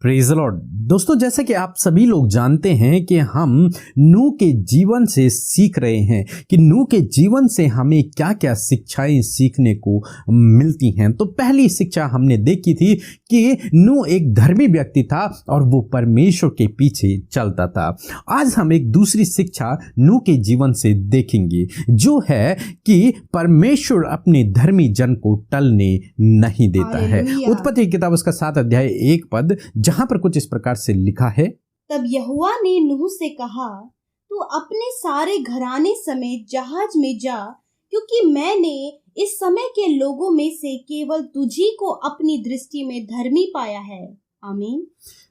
Praise the Lord. दोस्तों, जैसा कि आप सभी लोग जानते हैं कि हम नूह के जीवन से सीख रहे हैं कि नूह के जीवन से हमें क्या क्या शिक्षाएं सीखने को मिलती हैं। तो पहली शिक्षा हमने देखी थी कि नूह एक धर्मी व्यक्ति था और वो परमेश्वर के पीछे चलता था। आज हम एक दूसरी शिक्षा नूह के जीवन से देखेंगे, जो है कि परमेश्वर अपने धर्मी जन को टलने नहीं देता है। उत्पत्ति की किताब उसका 7 अध्याय 1 पद, जहां पर कुछ इस प्रकार से लिखा है, तब यहोवा ने नूह से कहा, तू अपने सारे घराने समेत जहाज में जा, क्योंकि मैंने इस समय के लोगों में से केवल तुझी को अपनी दृष्टि में धर्मी पाया है। आमीन।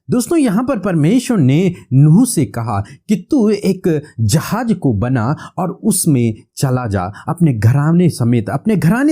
दोस्तों, यहाँ पर परमेश्वर ने नूह से कहा कि तू एक जहाज को बना और उसमें चला जा, अपने घराने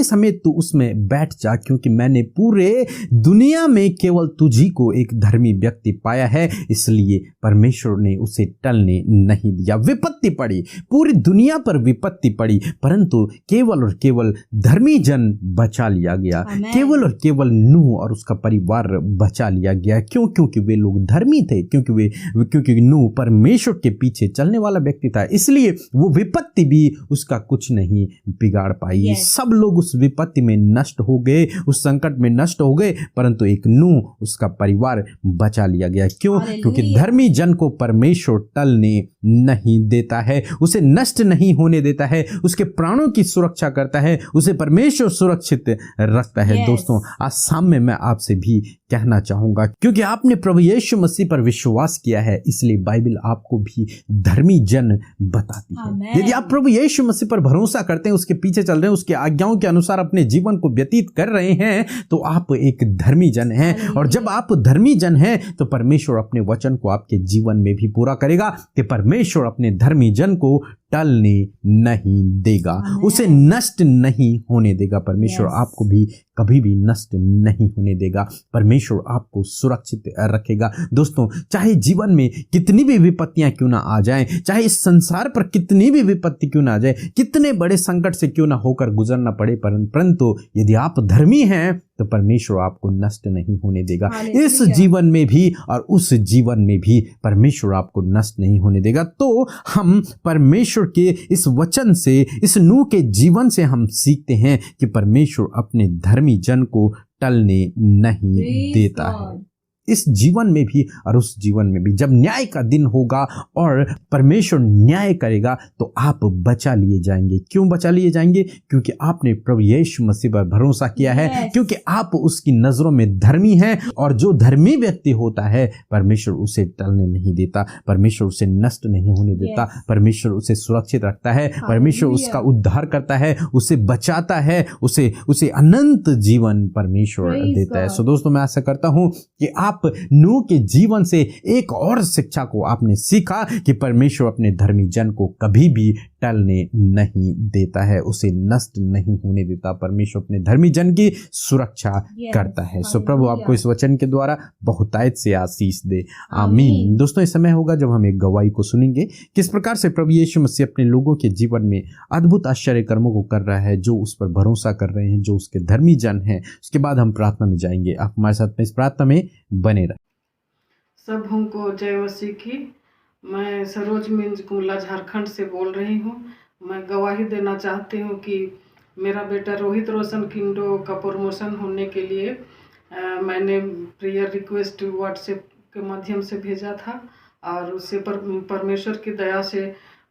समेत तू उसमें बैठ जा, क्योंकि मैंने पूरे दुनिया में केवल तुझी को एक धर्मी व्यक्ति पाया है। इसलिए परमेश्वर ने उसे टलने नहीं दिया। विपत्ति पड़ी, पूरी दुनिया पर विपत्ति पड़ी, परंतु केवल और केवल धर्मी जन बचा लिया गया। केवल और केवल नूह और उसका परिवार बचा लिया गया। क्यों? क्योंकि वे लोग धर्मी थे, क्योंकि नूह परमेश्वर के पीछे चलने वाला व्यक्ति था। इसलिए वो विपत्ति भी उसका कुछ नहीं बिगाड़ पाई। सब लोग उस विपत्ति में नष्ट हो गए, उस संकट में नष्ट हो गए, परंतु एक नूह, उसका परिवार बचा लिया गया। क्यों? क्योंकि धर्मी जन को परमेश्वर टलने नहीं देता है, उसे नष्ट नहीं होने देता है, उसके प्राणों की सुरक्षा करता है, उसे परमेश्वर सुरक्षित रखता है। दोस्तों, आज शाम में मैं आपसे भी कहना चाहूंगा, क्योंकि आपने प्रभु यीशु मसीह पर विश्वास किया है, इसलिए बाइबल आपको भी धर्मी जन बताती है। यदि आप प्रभु यीशु मसीह पर भरोसा करते हैं, उसके पीछे चल रहे हैं, उसके आज्ञाओं के अनुसार अपने जीवन को व्यतीत कर रहे हैं, तो आप एक धर्मी जन हैं। और जब आप धर्मी जन हैं तो परमेश्वर अपने वचन को आपके जीवन में भी पूरा करेगा कि परमेश्वर अपने धर्मी जन को टलने नहीं देगा, उसे नष्ट नहीं होने देगा। परमेश्वर आपको भी कभी भी नष्ट नहीं होने देगा। परमेश्वर आपको सुरक्षित रखेगा। दोस्तों, चाहे जीवन में कितनी भी विपत्तियां क्यों ना आ जाएं, चाहे इस संसार पर कितनी भी विपत्ति क्यों ना आ जाए, कितने बड़े संकट से क्यों ना होकर गुजरना पड़े, परंतु यदि आप धर्मी हैं तो परमेश्वर आपको नष्ट नहीं होने देगा। इस जीवन में भी और उस जीवन में भी परमेश्वर आपको नष्ट नहीं होने देगा। तो हम परमेश्वर के इस वचन से, इस नूह के जीवन से हम सीखते हैं कि परमेश्वर अपने धर्मी जन को टलने नहीं देता है। इस जीवन में भी और उस जीवन में भी, जब न्याय का दिन होगा और परमेश्वर न्याय करेगा, तो आप बचा लिए जाएंगे। क्यों बचा लिए जाएंगे? क्योंकि आपने प्रभु यीशु मसीह पर भरोसा किया है, क्योंकि आप उसकी नजरों में धर्मी हैं। और जो धर्मी व्यक्ति होता है, परमेश्वर उसे टलने नहीं देता, परमेश्वर उसे नष्ट नहीं होने देता, परमेश्वर उसे सुरक्षित रखता है, परमेश्वर उसका उद्धार करता है, उसे बचाता है, उसे अनंत जीवन परमेश्वर देता है। सो दोस्तों, मैं आशा करता हूं कि आप नूह के जीवन से एक और शिक्षा को आपने सीखा कि परमेश्वर अपने धर्मी जन को कभी भी टलने नहीं देता है, उसे नष्ट नहीं होने देता। परमेश्वर अपने धर्मी जन की सुरक्षा करता है। सो प्रभु आपको इस वचन के द्वारा बहुतायत से आशीष दे। आमीन। दोस्तों, इस समय होगा जब हम एक गवाही को सुनेंगे, किस प्रकार से प्रभु यीशु मसीह अपने लोगों के जीवन में अद्भुत आश्चर्य कर्मों को कर रहा है, जो उस पर भरोसा कर रहे हैं, जो उसके धर्मी जन हैं। उसके बाद हम प्रार्थना में जाएंगे। आप हमारे साथ में इस प्रार्थना में बने रहे। सब हमको जय मसीह की। मैं सरोज मिंज कुमला झारखंड से बोल रही हूँ। मैं गवाही देना चाहती हूँ कि मेरा बेटा रोहित रोशन किंडो का प्रमोशन होने के लिए मैंने प्रेयर रिक्वेस्ट व्हाट्सएप के माध्यम से भेजा था और उससे परमेश्वर की दया से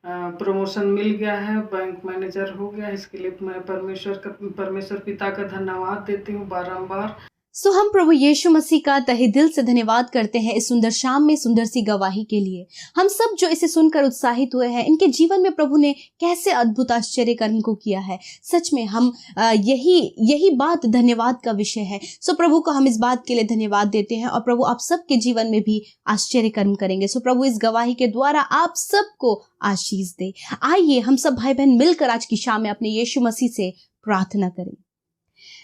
प्रमोशन मिल गया है, बैंक मैनेजर हो गया। इसके लिए मैं परमेश्वर पिता का धन्यवाद देती हूँ बारंबार। सो हम प्रभु यीशु मसीह का तहे दिल से धन्यवाद करते हैं इस सुंदर शाम में सुंदर सी गवाही के लिए। हम सब जो इसे सुनकर उत्साहित हुए हैं, इनके जीवन में प्रभु ने कैसे अद्भुत आश्चर्य कर्म को किया है। सच में हम यही बात धन्यवाद का विषय है। सो प्रभु को हम इस बात के लिए धन्यवाद देते हैं और प्रभु आप सबके जीवन में भी आश्चर्य कर्म करेंगे। सो प्रभु इस गवाही के द्वारा आप सबको आशीष दे। आइए हम सब भाई बहन मिलकर आज की शाम में अपने यीशु मसीह से प्रार्थना करें।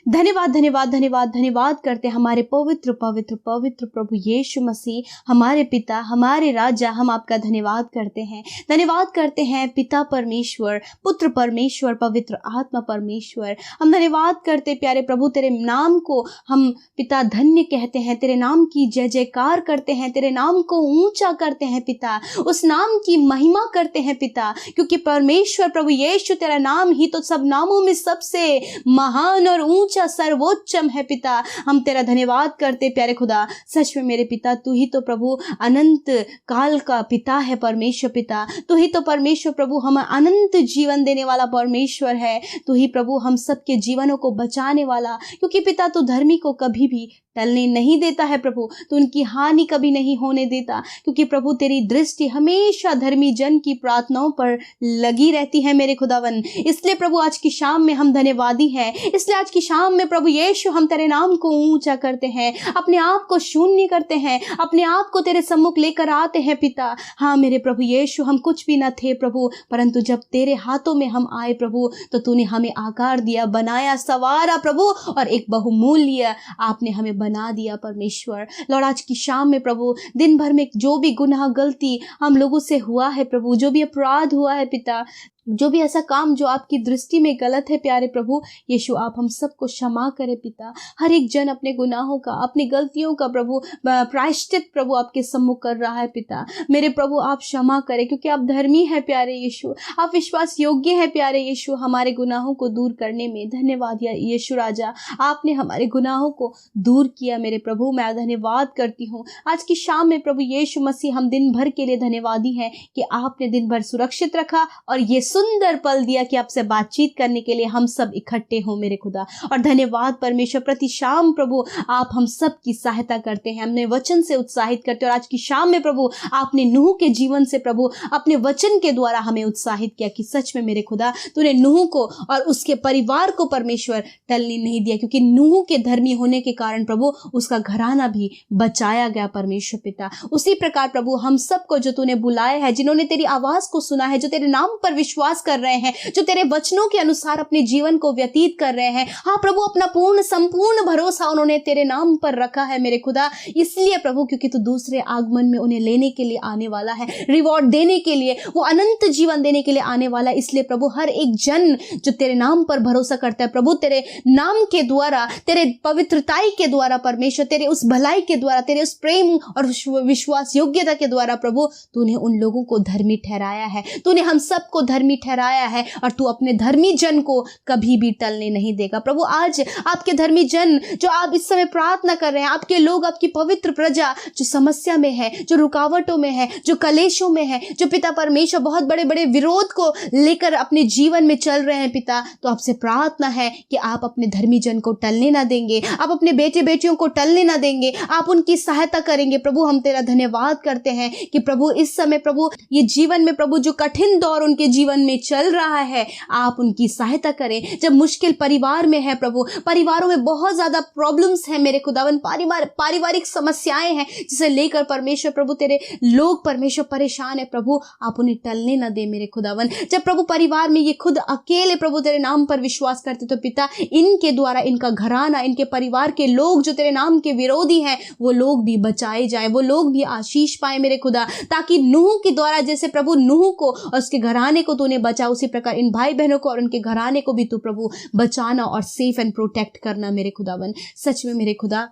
धन्यवाद धन्यवाद धन्यवाद धन्यवाद करते हमारे पवित्र पवित्र पवित्र प्रभु यीशु मसीह, हमारे पिता, हमारे राजा। हम आपका धन्यवाद करते हैं, धन्यवाद करते हैं पिता परमेश्वर, पुत्र परमेश्वर, पवित्र आत्मा परमेश्वर। हम धन्यवाद करते प्यारे प्रभु, तेरे नाम को हम पिता धन्य कहते हैं, तेरे नाम की जय जयकार करते हैं, तेरे नाम को ऊंचा करते हैं पिता, उस नाम की महिमा करते हैं पिता, क्योंकि परमेश्वर प्रभु यीशु तेरा नाम ही तो सब नामों में सबसे महान और ऊंचा सर्वोच्चम है पिता। हम तेरा धन्यवाद करते प्यारे खुदा। सच में मेरे पिता, तू ही तो प्रभु अनंत काल का पिता है परमेश्वर पिता, तू ही तो परमेश्वर प्रभु हमें अनंत जीवन देने वाला परमेश्वर है, तू ही प्रभु हम सबके जीवनों को बचाने वाला, क्योंकि पिता तू धर्मी को कभी भी टलने नहीं देता है प्रभु, तो उनकी हानि कभी नहीं होने देता, क्योंकि प्रभु तेरी दृष्टि हमेशा धर्मी जन की प्रार्थनाओं पर लगी रहती है मेरे खुदावन। इसलिए प्रभु आज की शाम में हम धन्यवादी हैं, इसलिए आज की शाम में प्रभु यीशु हम तेरे नाम को ऊंचा करते हैं, अपने आप को शून्य करते हैं, अपने आप को तेरे सम्मुख लेकर आते हैं पिता। हाँ मेरे प्रभु यीशु, हम कुछ भी न थे प्रभु, परंतु जब तेरे हाथों में हम आए प्रभु, तो तूने हमें आकार दिया, बनाया, संवारा प्रभु, और एक बहुमूल्य आपने हमें बना दिया परमेश्वर। लॉर्ड आज की शाम में प्रभु, दिन भर में जो भी गुनाह गलती हम लोगों से हुआ है प्रभु, जो भी अपराध हुआ है पिता, जो भी ऐसा काम जो आपकी दृष्टि में गलत है प्यारे प्रभु यीशु, आप हम सबको क्षमा करें पिता। हर एक जन अपने गुनाहों का, अपनी गलतियों का प्रभु प्रायश्चित प्रभु आपके सम्मुख कर रहा है पिता। मेरे प्रभु आप क्षमा करें, क्योंकि आप धर्मी हैं प्यारे यीशु, आप विश्वास योग्य हैं प्यारे यीशु, हमारे गुनाहों को दूर करने में। धन्यवाद यीशु राजा, आपने हमारे गुनाहों को दूर किया मेरे प्रभु, मैं धन्यवाद करती हूँ। आज की शाम में प्रभु यीशु मसीह हम दिन भर के लिए धन्यवादी हैं कि आपने दिन भर सुरक्षित रखा और ये सुंदर पल दिया कि आपसे बातचीत करने के लिए हम सब इकट्ठे हों मेरे खुदा। और धन्यवाद परमेश्वर, प्रति शाम प्रभु आप हम सब की सहायता करते हैं, हमने वचन से उत्साहित करते हैं। और आज की शाम में प्रभु आपने नूह के जीवन से प्रभु अपने वचन के द्वारा हमें उत्साहित किया कि सच में मेरे खुदा तूने नूह को और उसके परिवार को परमेश्वर टलने नहीं दिया, क्योंकि नूह के धर्मी होने के कारण प्रभु उसका घराना भी बचाया गया परमेश्वर पिता। उसी प्रकार प्रभु हम सबको जो तूने बुलाया है, जिन्होंने तेरी आवाज को सुना है, जो तेरे नाम पर विश्वास कर रहे हैं, जो तेरे वचनों के अनुसार अपने जीवन को व्यतीत कर रहे हैं, हाँ प्रभु अपना पूर्ण संपूर्ण भरोसा उन्होंने तेरे नाम पर रखा है मेरे खुदा। इसलिए प्रभु क्योंकि तू दूसरे आगमन में उन्हें लेने के लिए आने वाला है, रिवॉर्ड देने के लिए, वो अनंत जीवन देने के लिए आने वाला है। इसलिए प्रभु हर एक जन जो तेरे नाम पर भरोसा करता है प्रभु, तेरे नाम के द्वारा, तेरे पवित्रताई के द्वारा परमेश्वर, तेरे उस भलाई के द्वारा, तेरे उस प्रेम और विश्वास योग्यता के द्वारा प्रभु तूने उन लोगों को धर्मी ठहराया है, तूने हम सबको धर्मी ठहराया है, और तू अपने धर्मी जन को कभी भी टलने नहीं देगा प्रभु। आज आपके धर्मी जन जो आप इस समय प्रार्थना कर रहे हैं, आपके लोग, आपकी पवित्र प्रजा जो समस्या में है, जो रुकावटों में है, जो कलेशों में है, जो पिता परमेश्वर बहुत बड़े बड़े विरोध को लेकर अपने जीवन में चल रहे हैं पिता, तो आपसे प्रार्थना है कि आप अपने धर्मी जन को टलने ना देंगे, आप अपने बेटे बेटियों को टलने ना देंगे, आप उनकी सहायता करेंगे प्रभु। हम तेरा धन्यवाद करते हैं कि प्रभु इस समय प्रभु ये जीवन में प्रभु जो कठिन दौर उनके जीवन में चल रहा है, आप उनकी सहायता करें। जब मुश्किल परिवार में है प्रभु, परिवारों में बहुत ज्यादा प्रॉब्लम्स हैं मेरे खुदावन, पारिवारिक समस्याएं हैं जिसे लेकर परमेश्वर प्रभु तेरे लोग परमेश्वर परेशान है प्रभु, आप उन्हें टलने न दे मेरे खुदावन। जब प्रभु परिवार में ये खुद अकेले प्रभु तेरे नाम पर विश्वास करते, तो पिता इनके द्वारा इनका घराना, इनके परिवार के लोग जो तेरे नाम के विरोधी हैं, वो लोग भी बचाए जाए, वो लोग भी आशीष पाए मेरे खुदा, ताकि नूह के द्वारा जैसे प्रभु नूह को और उसके घराने को तूने बचा, उसी प्रकार इन भाई बहनों को और उनके घराने को भी तू प्रभु बचाना और सेफ एंड प्रोटेक्ट करना मेरे खुदावन। सच में मेरे खुदा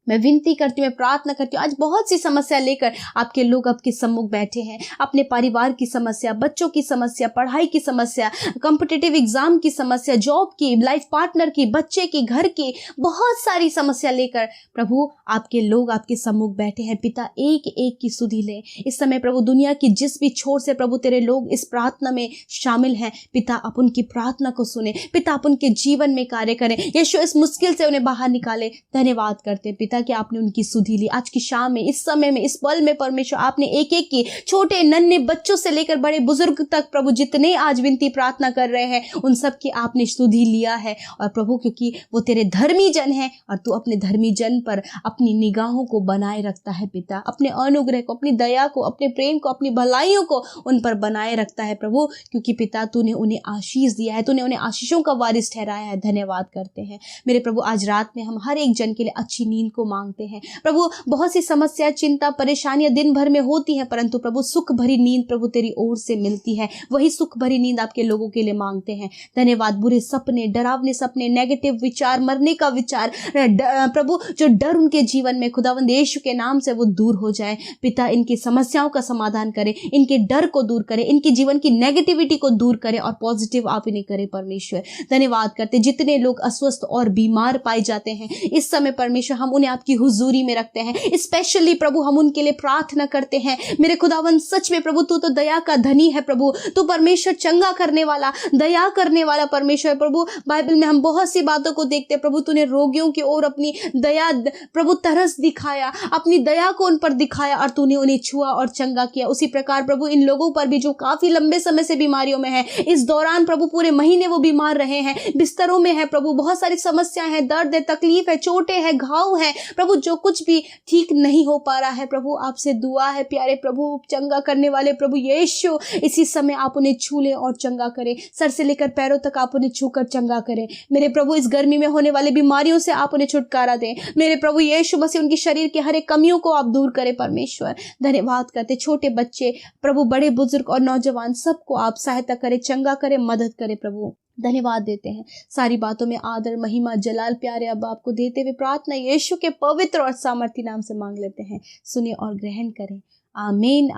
मैं विनती करती हूँ, मैं प्रार्थना करती हूँ, आज बहुत सी समस्या लेकर आपके लोग आपके सम्मुख बैठे हैं, अपने परिवार की समस्या, बच्चों की समस्या, पढ़ाई की समस्या, कॉम्पिटिटिव एग्जाम की समस्या, जॉब की, लाइफ पार्टनर की, बच्चे की, घर की, बहुत सारी समस्या लेकर प्रभु आपके लोग आपके सम्मुख बैठे हैं पिता। एक एक की सुधि ले इस समय प्रभु, दुनिया की जिस भी छोर से प्रभु तेरे लोग इस प्रार्थना में शामिल हैं पिता, आप उनकी प्रार्थना को सुने पिता, आप उनके जीवन में कार्य करें यीशु, इस मुश्किल से उन्हें बाहर निकाले। धन्यवाद करते पिता, पिता कि आपने उनकी सुधि ली। आज की शाम में, इस समय में, इस पल में परमेश्वर आपने एक एक की, छोटे नन्हे बच्चों से लेकर बड़े बुजुर्ग तक प्रभु जितने आज विनती प्रार्थना कर रहे हैं उन सब की आपने सुधि लिया है। और प्रभु क्योंकि वो तेरे धर्मी जन हैं और तू अपने धर्मी जन पर अपनी निगाहों को बनाए रखता है पिता, अपने अनुग्रह को, अपनी दया को, अपने प्रेम को, अपनी भलाइयों को उन पर बनाए रखता है प्रभु, क्योंकि पिता तूने उन्हें आशीष दिया है, तूने उन्हें आशीषों का वारिस ठहराया है। धन्यवाद करते हैं मेरे प्रभु। आज रात में हम हर एक जन के लिए अच्छी नींद को मांगते हैं प्रभु। बहुत सी समस्या, चिंता, परेशानियां दिन भर में होती हैं, परंतु प्रभु सुख भरी नींद प्रभु तेरी ओर से मिलती है। वही सुख भरी नींद आपके लोगों के लिए मांगते हैं। धन्यवाद। बुरे सपने, डरावने सपने, नेगेटिव विचार, मरने का विचार, प्रभु जो डर उनके जीवन में खुदावंद यीशु के नाम से वो दूर हो जाए पिता। इनकी समस्याओं का समाधान करे, इनके डर को दूर करे, इनके जीवन की नेगेटिविटी को दूर करे और पॉजिटिव आप इन्हें करे परमेश्वर। धन्यवाद करते जितने लोग अस्वस्थ और बीमार पाए जाते हैं इस समय परमेश्वर, हम उन्हें आपकी हुजूरी में रखते हैं। स्पेशली प्रभु हम उनके लिए प्रार्थना करते हैं मेरे खुदावन। सच में प्रभु तू तो दया का धनी है प्रभु, तू परमेश्वर चंगा करने वाला, दया करने वाला परमेश्वर प्रभु। बाइबल में हम बहुत सी बातों को देखते प्रभु, तूने रोगियों की ओर अपनी दया प्रभु तरस दिखाया, अपनी दया को उन पर दिखाया और तूने उन्हें छुआ और चंगा किया। उसी प्रकार प्रभु इन लोगों पर भी जो काफी लंबे समय से बीमारियों में है, इस दौरान प्रभु पूरे महीने वो बीमार रहे हैं, बिस्तरों में है प्रभु, बहुत सारी समस्याएं हैं, दर्द है, तकलीफ है, चोटें हैं, घाव है प्रभु, जो कुछ भी ठीक नहीं हो पा रहा है प्रभु, आपसे दुआ है प्यारे प्रभु, चंगा करने वाले प्रभु यीशु, इसी समय आप उन्हें छू लें और चंगा करें। सर से लेकर पैरों तक आप उन्हें छूकर चंगा करें मेरे प्रभु। इस गर्मी में होने वाली बीमारियों से आप उन्हें छुटकारा दें मेरे प्रभु यीशु मसीह। उनकी शरीर की हर एक कमियों को आप दूर करें परमेश्वर। धन्यवाद करते छोटे बच्चे प्रभु, बड़े बुजुर्ग और नौजवान सबको आप सहायता करें, चंगा करें, मदद करें प्रभु। धन्यवाद देते हैं। सारी बातों में आदर, महिमा, जलाल प्यारे अब आपको देते हुए प्रार्थना यीशु के पवित्र और सामर्थी नाम से मांग लेते हैं। सुने और ग्रहण करें। आमीन।